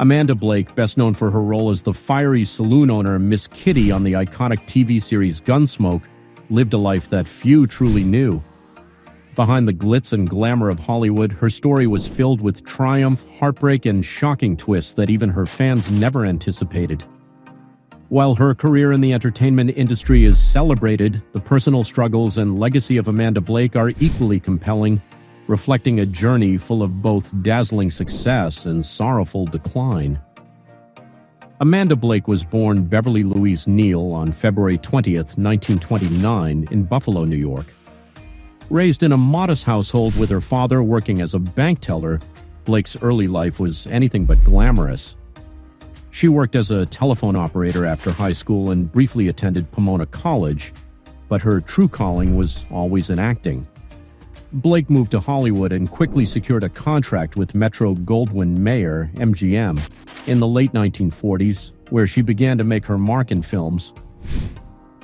Amanda Blake, best known for her role as the fiery saloon owner Miss Kitty on the iconic TV series Gunsmoke, lived a life that few truly knew. Behind the glitz and glamour of Hollywood, her story was filled with triumph, heartbreak, and shocking twists that even her fans never anticipated. While her career in the entertainment industry is celebrated, the personal struggles and legacy of Amanda Blake are equally compelling, reflecting a journey full of both dazzling success and sorrowful decline. Amanda Blake was born Beverly Louise Neal on February 20, 1929, in Buffalo, New York. Raised in a modest household with her father working as a bank teller, Blake's early life was anything but glamorous. She worked as a telephone operator after high school and briefly attended Pomona College, but her true calling was always in acting. Blake moved to Hollywood and quickly secured a contract with Metro-Goldwyn-Mayer, MGM, in the late 1940s, where she began to make her mark in films.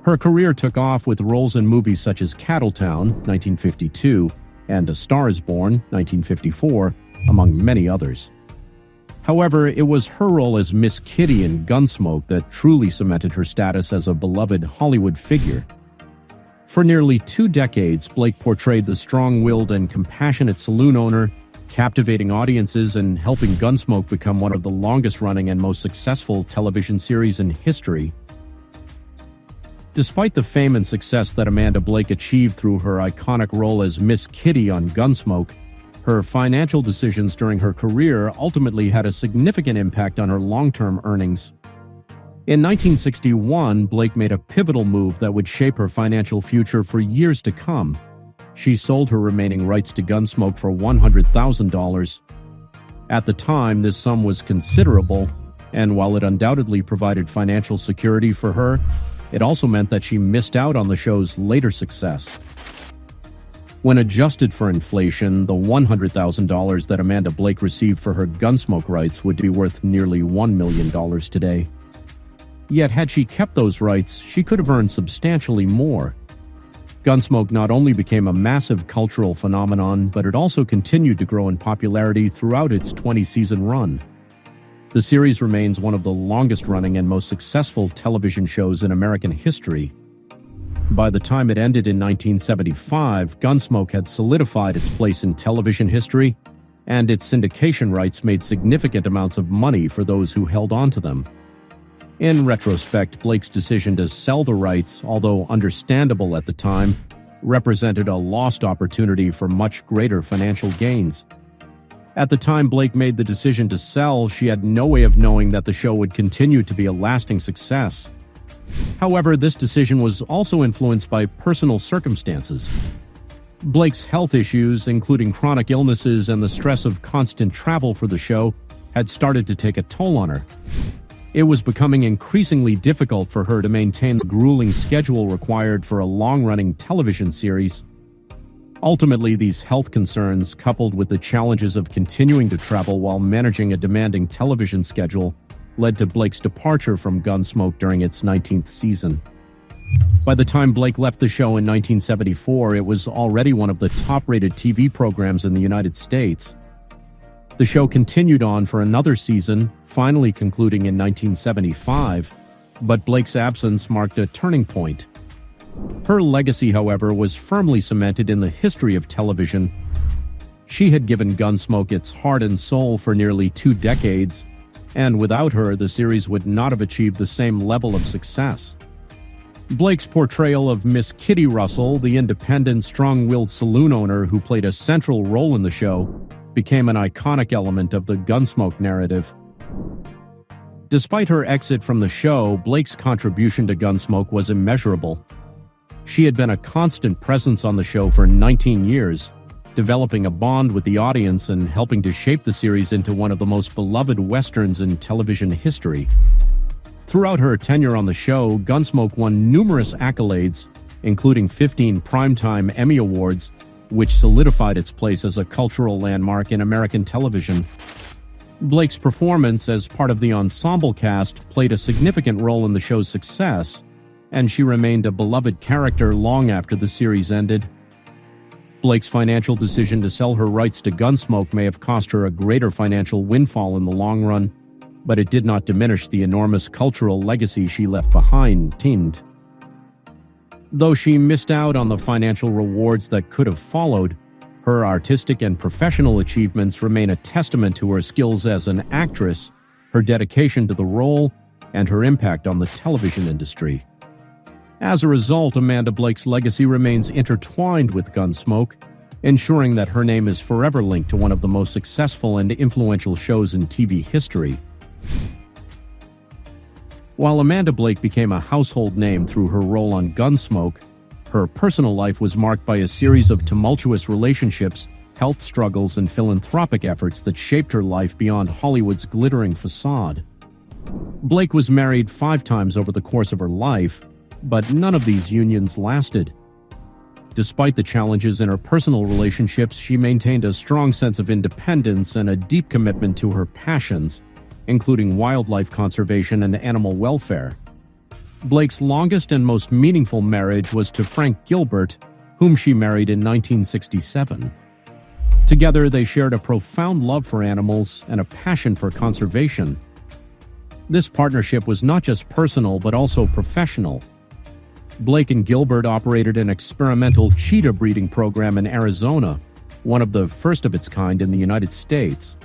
Her career took off with roles in movies such as Cattletown, 1952, and A Star is Born, 1954, among many others. However, it was her role as Miss Kitty in Gunsmoke that truly cemented her status as a beloved Hollywood figure. For nearly 2 decades, Blake portrayed the strong-willed and compassionate saloon owner, captivating audiences and helping Gunsmoke become one of the longest-running and most successful television series in history. Despite the fame and success that Amanda Blake achieved through her iconic role as Miss Kitty on Gunsmoke, her financial decisions during her career ultimately had a significant impact on her long-term earnings. In 1961, Blake made a pivotal move that would shape her financial future for years to come. She sold her remaining rights to Gunsmoke for $100,000. At the time, this sum was considerable, and while it undoubtedly provided financial security for her, it also meant that she missed out on the show's later success. When adjusted for inflation, the $100,000 that Amanda Blake received for her Gunsmoke rights would be worth nearly $1 million today. Yet, had she kept those rights, she could have earned substantially more. Gunsmoke not only became a massive cultural phenomenon, but it also continued to grow in popularity throughout its 20-season run. The series remains one of the longest-running and most successful television shows in American history. By the time it ended in 1975, Gunsmoke had solidified its place in television history, and its syndication rights made significant amounts of money for those who held on to them. In retrospect, Blake's decision to sell the rights, although understandable at the time, represented a lost opportunity for much greater financial gains. At the time Blake made the decision to sell, she had no way of knowing that the show would continue to be a lasting success. However, this decision was also influenced by personal circumstances. Blake's health issues, including chronic illnesses and the stress of constant travel for the show, had started to take a toll on her. It was becoming increasingly difficult for her to maintain the grueling schedule required for a long-running television series. Ultimately, these health concerns, coupled with the challenges of continuing to travel while managing a demanding television schedule, led to Blake's departure from Gunsmoke during its 19th season. By the time Blake left the show in 1974, it was already one of the top-rated TV programs in the United States. The show continued on for another season, finally concluding in 1975, but Blake's absence marked a turning point. Her legacy, however, was firmly cemented in the history of television. She had given Gunsmoke its heart and soul for nearly 2 decades, and without her, the series would not have achieved the same level of success. Blake's portrayal of Miss Kitty Russell, the independent, strong-willed saloon owner who played a central role in the show, became an iconic element of the Gunsmoke narrative. Despite her exit from the show, Blake's contribution to Gunsmoke was immeasurable. She had been a constant presence on the show for 19 years, developing a bond with the audience and helping to shape the series into one of the most beloved westerns in television history. Throughout her tenure on the show, Gunsmoke won numerous accolades, including 15 Primetime Emmy Awards, which solidified its place as a cultural landmark in American television. Blake's performance as part of the ensemble cast played a significant role in the show's success, and she remained a beloved character long after the series ended. Blake's financial decision to sell her rights to Gunsmoke may have cost her a greater financial windfall in the long run, but it did not diminish the enormous cultural legacy she left behind. Though she missed out on the financial rewards that could have followed, her artistic and professional achievements remain a testament to her skills as an actress, her dedication to the role, and her impact on the television industry. As a result, Amanda Blake's legacy remains intertwined with Gunsmoke, ensuring that her name is forever linked to one of the most successful and influential shows in TV history. While Amanda Blake became a household name through her role on Gunsmoke, her personal life was marked by a series of tumultuous relationships, health struggles, and philanthropic efforts that shaped her life beyond Hollywood's glittering facade. Blake was married 5 times over the course of her life, but none of these unions lasted. Despite the challenges in her personal relationships, she maintained a strong sense of independence and a deep commitment to her passions, including wildlife conservation and animal welfare. Blake's longest and most meaningful marriage was to Frank Gilbert, whom she married in 1967. Together, they shared a profound love for animals and a passion for conservation. This partnership was not just personal but also professional. Blake and Gilbert operated an experimental cheetah breeding program in Arizona, one of the first of its kind in the United States.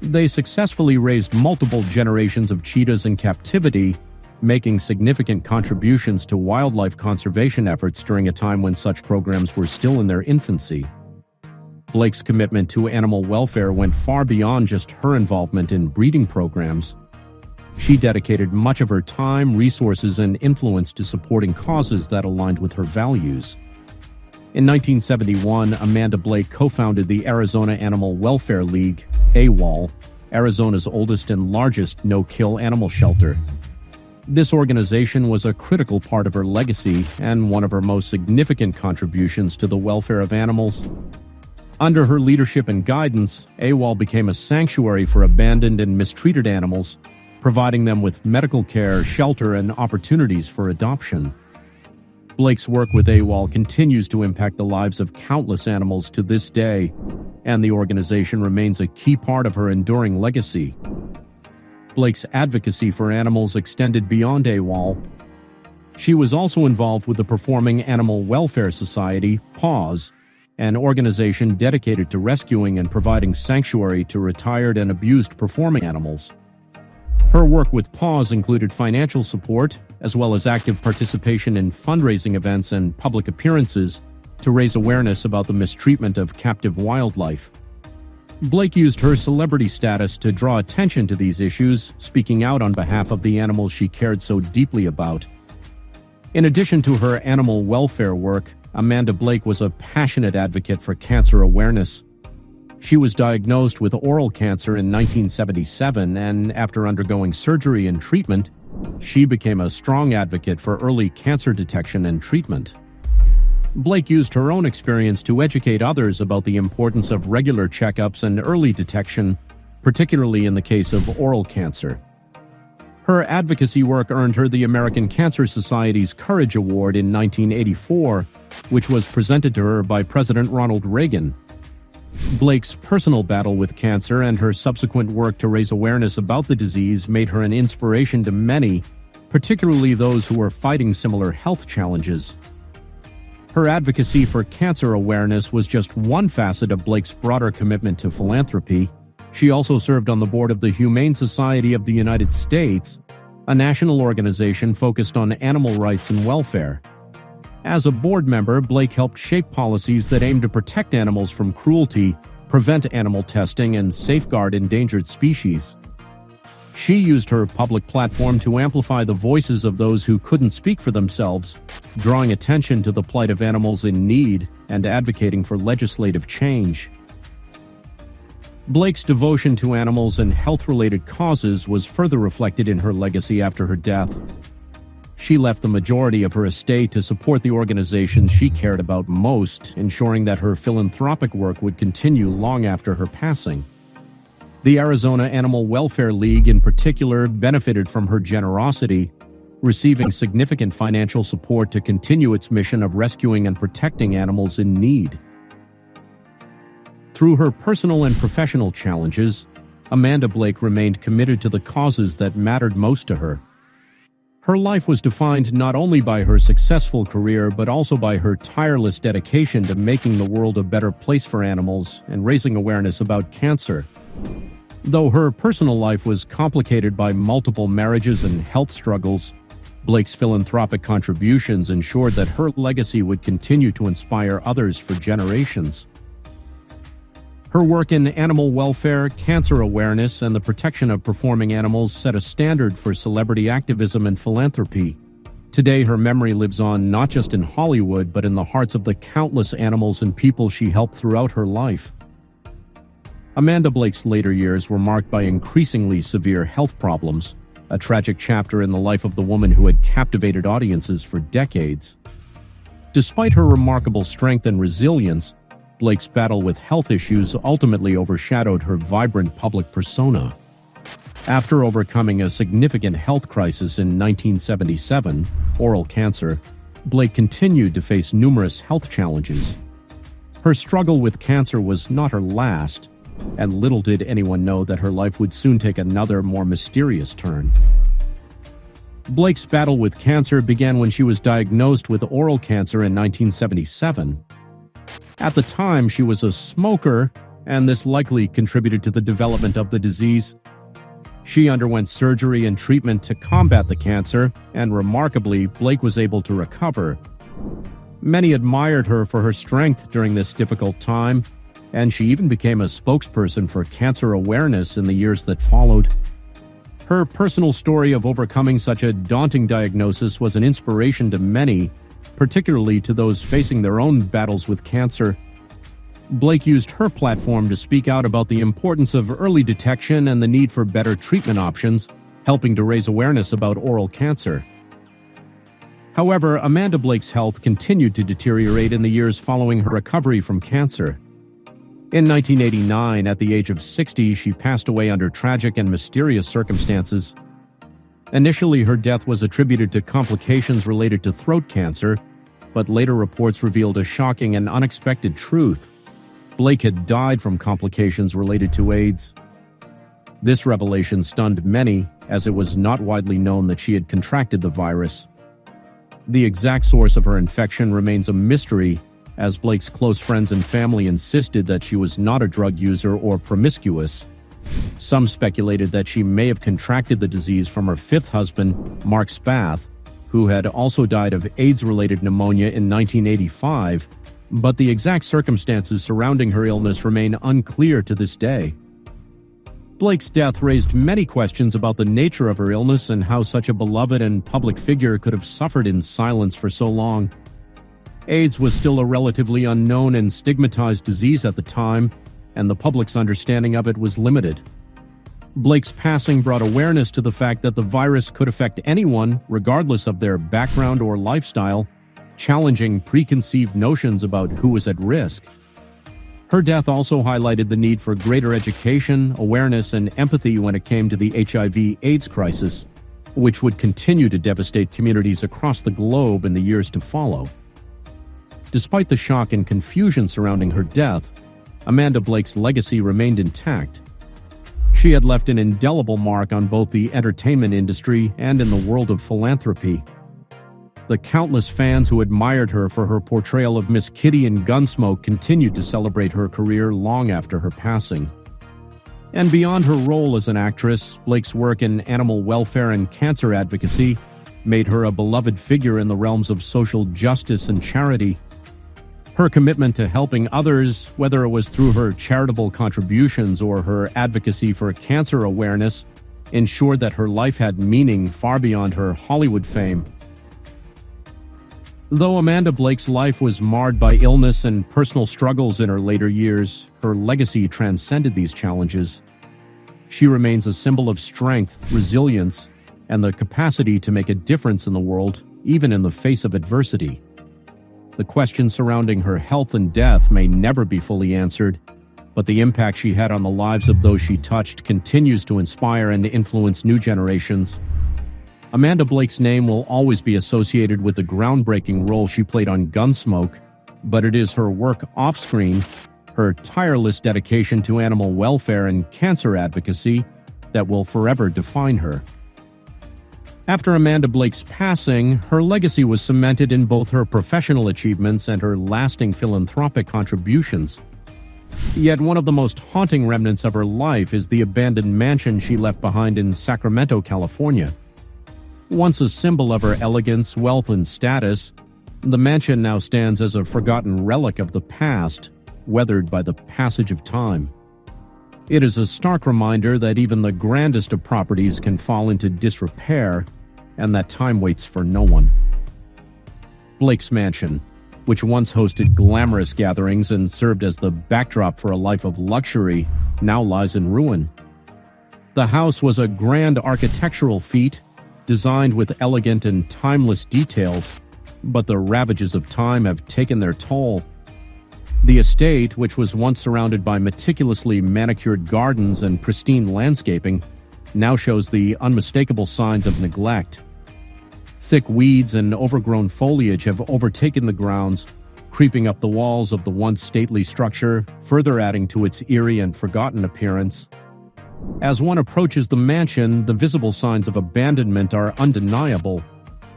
They successfully raised multiple generations of cheetahs in captivity, making significant contributions to wildlife conservation efforts during a time when such programs were still in their infancy. Blake's commitment to animal welfare went far beyond just her involvement in breeding programs. She dedicated much of her time, resources, and influence to supporting causes that aligned with her values. In 1971, Amanda Blake co-founded the Arizona Animal Welfare League, AWOL, Arizona's oldest and largest no-kill animal shelter. This organization was a critical part of her legacy and one of her most significant contributions to the welfare of animals. Under her leadership and guidance, AWOL became a sanctuary for abandoned and mistreated animals, providing them with medical care, shelter, and opportunities for adoption. Blake's work with AWOL continues to impact the lives of countless animals to this day, and the organization remains a key part of her enduring legacy. Blake's advocacy for animals extended beyond AWOL. She was also involved with the Performing Animal Welfare Society, PAWS, an organization dedicated to rescuing and providing sanctuary to retired and abused performing animals. Her work with PAWS included financial support, as well as active participation in fundraising events and public appearances to raise awareness about the mistreatment of captive wildlife. Blake used her celebrity status to draw attention to these issues, speaking out on behalf of the animals she cared so deeply about. In addition to her animal welfare work, Amanda Blake was a passionate advocate for cancer awareness. She was diagnosed with oral cancer in 1977, and after undergoing surgery and treatment, she became a strong advocate for early cancer detection and treatment. Blake used her own experience to educate others about the importance of regular checkups and early detection, particularly in the case of oral cancer. Her advocacy work earned her the American Cancer Society's Courage Award in 1984, which was presented to her by President Ronald Reagan. Blake's personal battle with cancer and her subsequent work to raise awareness about the disease made her an inspiration to many, particularly those who are fighting similar health challenges. Her advocacy for cancer awareness was just one facet of Blake's broader commitment to philanthropy. She also served on the board of the Humane Society of the United States, a national organization focused on animal rights and welfare. As a board member, Blake helped shape policies that aim to protect animals from cruelty, prevent animal testing, and safeguard endangered species. She used her public platform to amplify the voices of those who couldn't speak for themselves, drawing attention to the plight of animals in need and advocating for legislative change. Blake's devotion to animals and health-related causes was further reflected in her legacy after her death. She left the majority of her estate to support the organizations she cared about most, ensuring that her philanthropic work would continue long after her passing. The Arizona Animal Welfare League in particular benefited from her generosity, receiving significant financial support to continue its mission of rescuing and protecting animals in need. Through her personal and professional challenges, Amanda Blake remained committed to the causes that mattered most to her. Her life was defined not only by her successful career but also by her tireless dedication to making the world a better place for animals and raising awareness about cancer. Though her personal life was complicated by multiple marriages and health struggles, Blake's philanthropic contributions ensured that her legacy would continue to inspire others for generations. Her work in animal welfare, cancer awareness, and the protection of performing animals set a standard for celebrity activism and philanthropy. Today, her memory lives on not just in Hollywood but in the hearts of the countless animals and people she helped throughout her life. Amanda Blake's later years were marked by increasingly severe health problems, a tragic chapter in the life of the woman who had captivated audiences for decades. Despite her remarkable strength and resilience, Blake's battle with health issues ultimately overshadowed her vibrant public persona. After overcoming a significant health crisis in 1977, oral cancer, Blake continued to face numerous health challenges. Her struggle with cancer was not her last, and little did anyone know that her life would soon take another, more mysterious turn. Blake's battle with cancer began when she was diagnosed with oral cancer in 1977. At the time, she was a smoker, and this likely contributed to the development of the disease. She underwent surgery and treatment to combat the cancer, and remarkably, Blake was able to recover. Many admired her for her strength during this difficult time, and she even became a spokesperson for cancer awareness in the years that followed. Her personal story of overcoming such a daunting diagnosis was an inspiration to many, particularly to those facing their own battles with cancer. Blake used her platform to speak out about the importance of early detection and the need for better treatment options, helping to raise awareness about oral cancer. However, Amanda Blake's health continued to deteriorate in the years following her recovery from cancer. In 1989, at the age of 60, she passed away under tragic and mysterious circumstances. Initially, her death was attributed to complications related to throat cancer, but later reports revealed a shocking and unexpected truth. Blake had died from complications related to AIDS. This revelation stunned many, as it was not widely known that she had contracted the virus. The exact source of her infection remains a mystery, as Blake's close friends and family insisted that she was not a drug user or promiscuous. Some speculated that she may have contracted the disease from her fifth husband, Mark Spath, who had also died of AIDS-related pneumonia in 1985, but the exact circumstances surrounding her illness remain unclear to this day. Blake's death raised many questions about the nature of her illness and how such a beloved and public figure could have suffered in silence for so long. AIDS was still a relatively unknown and stigmatized disease at the time, and the public's understanding of it was limited. Blake's passing brought awareness to the fact that the virus could affect anyone, regardless of their background or lifestyle, challenging preconceived notions about who was at risk. Her death also highlighted the need for greater education, awareness, and empathy when it came to the HIV/AIDS crisis, which would continue to devastate communities across the globe in the years to follow. Despite the shock and confusion surrounding her death, Amanda Blake's legacy remained intact. She had left an indelible mark on both the entertainment industry and in the world of philanthropy. The countless fans who admired her for her portrayal of Miss Kitty in Gunsmoke continued to celebrate her career long after her passing. And beyond her role as an actress, Blake's work in animal welfare and cancer advocacy made her a beloved figure in the realms of social justice and charity. Her commitment to helping others, whether it was through her charitable contributions or her advocacy for cancer awareness, ensured that her life had meaning far beyond her Hollywood fame. Though Amanda Blake's life was marred by illness and personal struggles in her later years, her legacy transcended these challenges. She remains a symbol of strength, resilience, and the capacity to make a difference in the world, even in the face of adversity. The questions surrounding her health and death may never be fully answered, but the impact she had on the lives of those she touched continues to inspire and influence new generations. Amanda Blake's name will always be associated with the groundbreaking role she played on Gunsmoke, but it is her work off-screen, her tireless dedication to animal welfare and cancer advocacy that will forever define her. After Amanda Blake's passing, her legacy was cemented in both her professional achievements and her lasting philanthropic contributions. Yet one of the most haunting remnants of her life is the abandoned mansion she left behind in Sacramento, California. Once a symbol of her elegance, wealth, and status, the mansion now stands as a forgotten relic of the past, weathered by the passage of time. It is a stark reminder that even the grandest of properties can fall into disrepair, and that time waits for no one. Blake's mansion, which once hosted glamorous gatherings and served as the backdrop for a life of luxury, now lies in ruin. The house was a grand architectural feat, designed with elegant and timeless details, but the ravages of time have taken their toll. The estate, which was once surrounded by meticulously manicured gardens and pristine landscaping, now shows the unmistakable signs of neglect. Thick weeds and overgrown foliage have overtaken the grounds, creeping up the walls of the once stately structure, further adding to its eerie and forgotten appearance. As one approaches the mansion, the visible signs of abandonment are undeniable.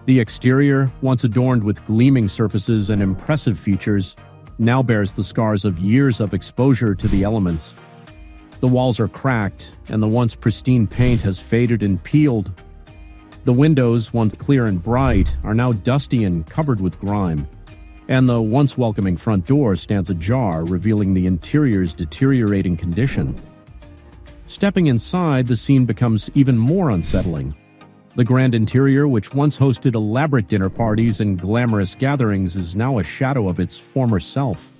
The exterior, once adorned with gleaming surfaces and impressive features, now bears the scars of years of exposure to the elements. The walls are cracked, and the once pristine paint has faded and peeled. The windows, once clear and bright, are now dusty and covered with grime, and the once welcoming front door stands ajar, revealing the interior's deteriorating condition. Stepping inside, the scene becomes even more unsettling. The grand interior, which once hosted elaborate dinner parties and glamorous gatherings, is now a shadow of its former self.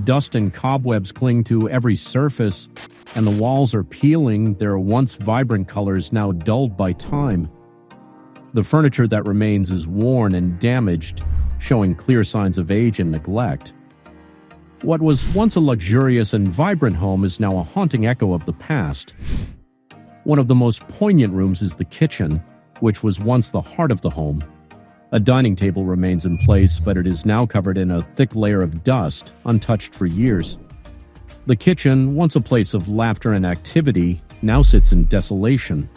Dust and cobwebs cling to every surface, and the walls are peeling, their once vibrant colors now dulled by time. The furniture that remains is worn and damaged, showing clear signs of age and neglect. What was once a luxurious and vibrant home is now a haunting echo of the past. One of the most poignant rooms is the kitchen, which was once the heart of the home. A dining table remains in place, but it is now covered in a thick layer of dust, untouched for years. The kitchen, once a place of laughter and activity, now sits in desolation.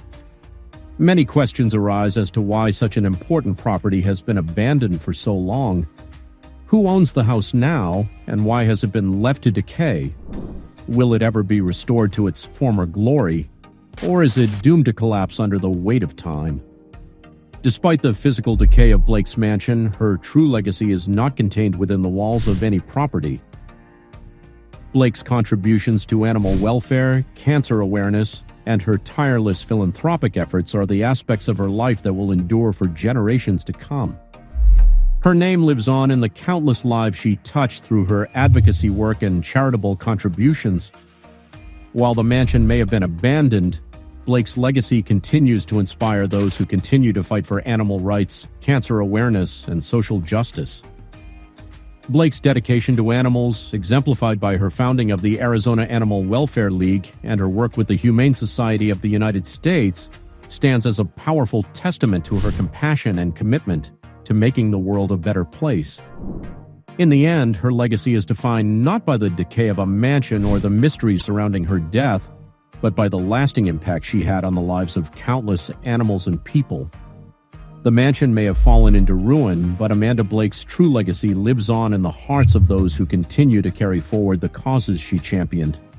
Many questions arise as to why such an important property has been abandoned for so long. Who owns the house now, and why has it been left to decay? Will it ever be restored to its former glory? Or is it doomed to collapse under the weight of time? Despite the physical decay of Blake's mansion, her true legacy is not contained within the walls of any property. Blake's contributions to animal welfare, cancer awareness, and her tireless philanthropic efforts are the aspects of her life that will endure for generations to come. Her name lives on in the countless lives she touched through her advocacy work and charitable contributions. While the mansion may have been abandoned, Blake's legacy continues to inspire those who continue to fight for animal rights, cancer awareness, and social justice. Blake's dedication to animals, exemplified by her founding of the Arizona Animal Welfare League and her work with the Humane Society of the United States, stands as a powerful testament to her compassion and commitment to making the world a better place. In the end, her legacy is defined not by the decay of a mansion or the mysteries surrounding her death, but by the lasting impact she had on the lives of countless animals and people. The mansion may have fallen into ruin, but Amanda Blake's true legacy lives on in the hearts of those who continue to carry forward the causes she championed.